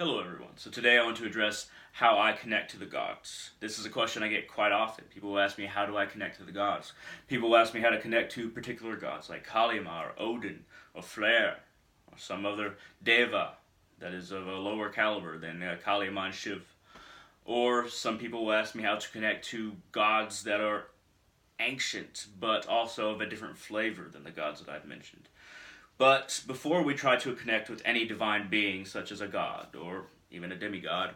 Hello everyone. So today I want to address how I connect to the gods. This is a question I get quite often. People will ask me, how do I connect to the gods? People will ask me how to connect to particular gods like Kalima or Odin or Flair or some other Deva that is of a lower caliber than Kalima and Shiv. Or some people will ask me how to connect to gods that are ancient but also of a different flavor than the gods that I've mentioned. But before we try to connect with any divine being, such as a god, or even a demigod,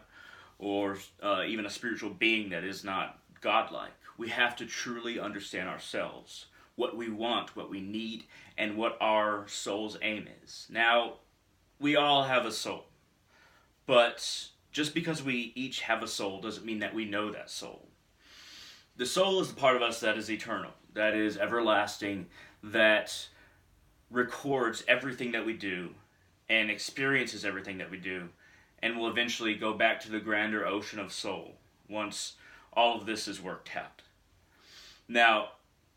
or even a spiritual being that is not godlike, we have to truly understand ourselves, what we want, what we need, and what our soul's aim is. Now, we all have a soul, but just because we each have a soul doesn't mean that we know that soul. The soul is the part of us that is eternal, that is everlasting, that records everything that we do and experiences everything that we do and will eventually go back to the grander ocean of soul once all of this is worked out. Now,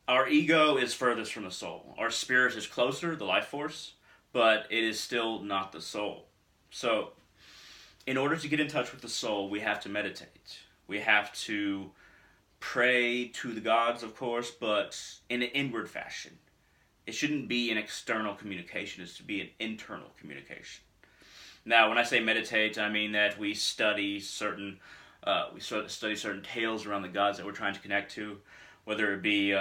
our ego is furthest from the soul. Our spirit is closer, the life force, but it is still not the soul. So, in order to get in touch with the soul, we have to meditate. We have to pray to the gods, of course, but in an inward fashion. It shouldn't be an external communication, it's to be an internal communication. Now, when I say meditate, I mean that we study certain tales around the gods that we're trying to connect to, whether it be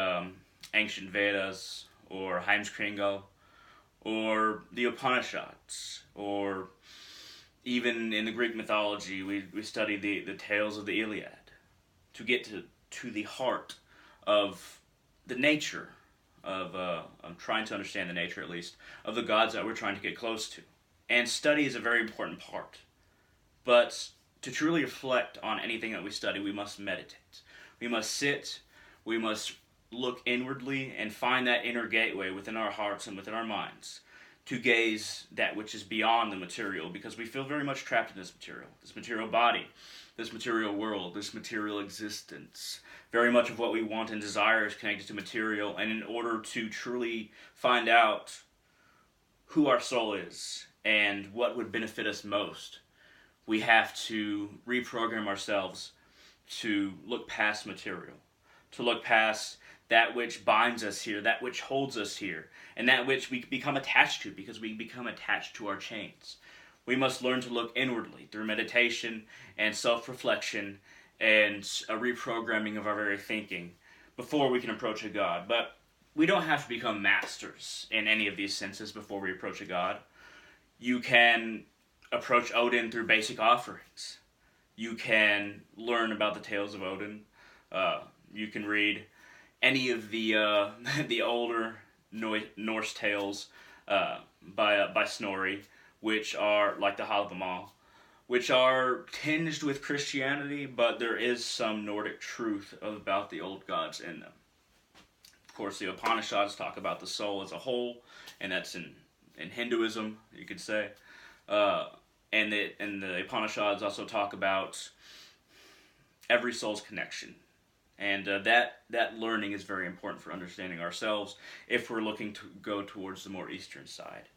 ancient Vedas or Heimskringla or the Upanishads, or even in the Greek mythology, we study the tales of the Iliad to get to the heart of the nature of I'm trying to understand the nature, at least, of the gods that we're trying to get close to. And study is a very important part. But to truly reflect on anything that we study, we must meditate. We must sit, we must look inwardly and find that inner gateway within our hearts and within our minds to gaze that which is beyond the material, because we feel very much trapped in this material body, this material world, this material existence. Very much of what we want and desire is connected to material, and in order to truly find out who our soul is and what would benefit us most, we have to reprogram ourselves to look past material, to look past that which binds us here, that which holds us here, and that which we become attached to because we become attached to our chains. We must learn to look inwardly through meditation and self-reflection and a reprogramming of our very thinking before we can approach a God. But we don't have to become masters in any of these senses before we approach a God. You can approach Odin through basic offerings. You can learn about the tales of Odin. You can read any of the the older Norse tales by Snorri, which are like the Havamal, which are tinged with Christianity, but there is some Nordic truth about the old gods in them. Of course, the Upanishads talk about the soul as a whole, and that's in Hinduism, you could say. And the Upanishads also talk about every soul's connection. And that learning is very important for understanding ourselves if we're looking to go towards the more eastern side.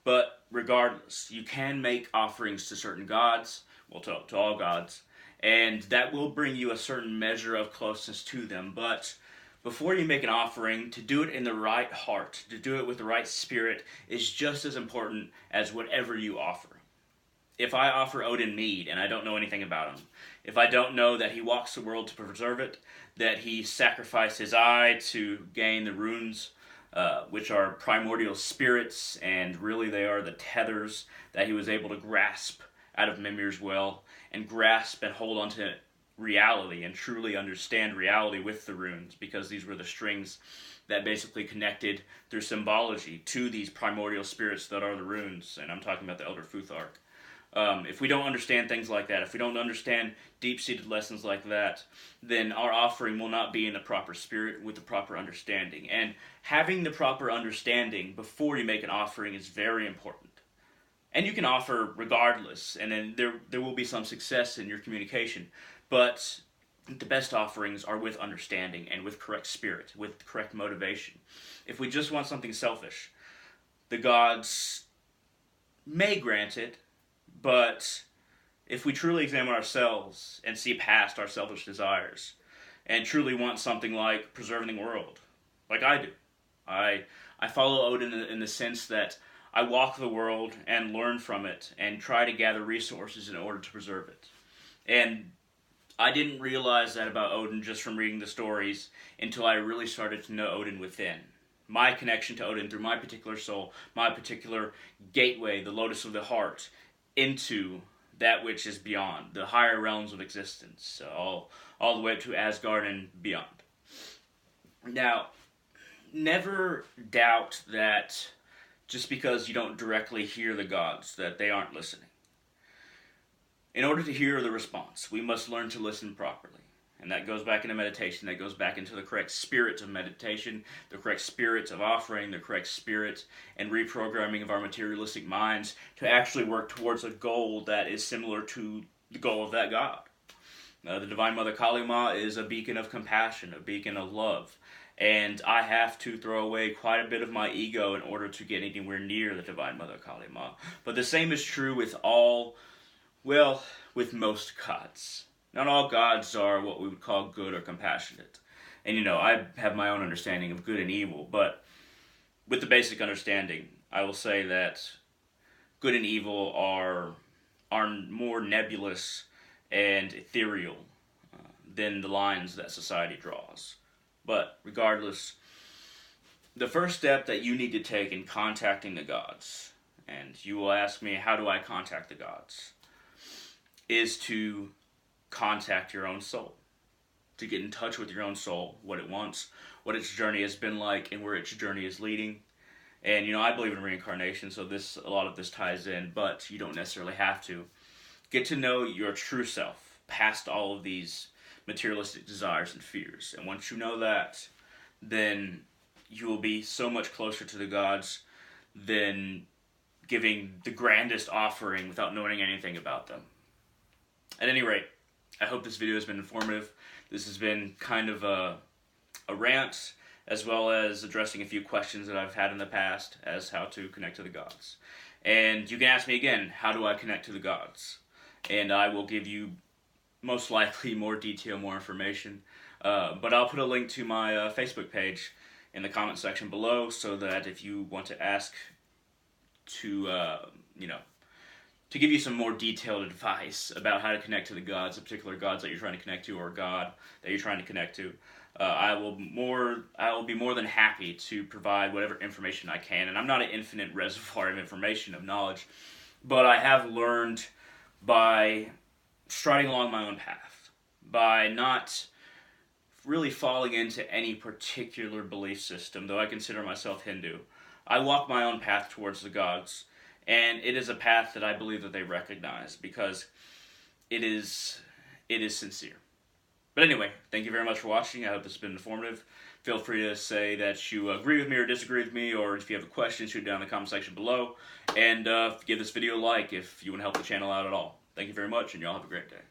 But regardless, you can make offerings to certain gods, well, to all gods, and that will bring you a certain measure of closeness to them. But before you make an offering, to do it in the right heart, to do it with the right spirit, is just as important as whatever you offer. If I offer Odin mead and I don't know anything about him, if I don't know that he walks the world to preserve it, that he sacrificed his eye to gain the runes, which are primordial spirits, and really they are the tethers that he was able to grasp out of Mimir's well, and grasp and hold onto reality and truly understand reality with the runes, because these were the strings that basically connected through symbology to these primordial spirits that are the runes, and I'm talking about the Elder Futhark. If we don't understand things like that, if we don't understand deep-seated lessons like that, then our offering will not be in the proper spirit with the proper understanding. And having the proper understanding before you make an offering is very important. And you can offer regardless, and then there will be some success in your communication. But the best offerings are with understanding and with correct spirit, with correct motivation. If we just want something selfish, the gods may grant it, but if we truly examine ourselves and see past our selfish desires, and truly want something like preserving the world, like I do. I follow Odin in the sense that I walk the world and learn from it and try to gather resources in order to preserve it. And I didn't realize that about Odin just from reading the stories until I really started to know Odin within. My connection to Odin through my particular soul, my particular gateway, the lotus of the heart, into that which is beyond, the higher realms of existence, all the way up to Asgard and beyond. Now, never doubt that just because you don't directly hear the gods, that they aren't listening. In order to hear the response, we must learn to listen properly. And that goes back into meditation, that goes back into the correct spirit of meditation, the correct spirit of offering, the correct spirit and reprogramming of our materialistic minds to actually work towards a goal that is similar to the goal of that God. The Divine Mother Kali Ma is a beacon of compassion, a beacon of love. And I have to throw away quite a bit of my ego in order to get anywhere near the Divine Mother Kali Ma. But the same is true with with most gods. Not all gods are what we would call good or compassionate. And I have my own understanding of good and evil, but with the basic understanding, I will say that good and evil are more nebulous and ethereal than the lines that society draws. But regardless, the first step that you need to take in contacting the gods, and you will ask me, how do I contact the gods, is to contact your own soul. To get in touch with your own soul, what it wants, what its journey has been like, and where its journey is leading. And I believe in reincarnation, so a lot of this ties in, but you don't necessarily have to. Get to know your true self, past all of these materialistic desires and fears. And once you know that, then you will be so much closer to the gods than giving the grandest offering without knowing anything about them. At any rate, I hope this video has been informative. This has been kind of a rant, as well as addressing a few questions that I've had in the past as how to connect to the gods. And you can ask me again, how do I connect to the gods? And I will give you most likely more detail, more information. But I'll put a link to my Facebook page in the comment section below, so that if you want to ask to give you some more detailed advice about how to connect to the gods, the particular gods that you're trying to connect to, or God that you're trying to connect to, I will be more than happy to provide whatever information I can. And I'm not an infinite reservoir of information, of knowledge, but I have learned by striding along my own path, by not really falling into any particular belief system, though I consider myself Hindu. I walk my own path towards the gods, and it is a path that I believe that they recognize, because it is sincere. But anyway, thank you very much for watching. I hope this has been informative. Feel free to say that you agree with me or disagree with me, or if you have a question, shoot it down in the comment section below. And give this video a like if you want to help the channel out at all. Thank you very much, and y'all have a great day.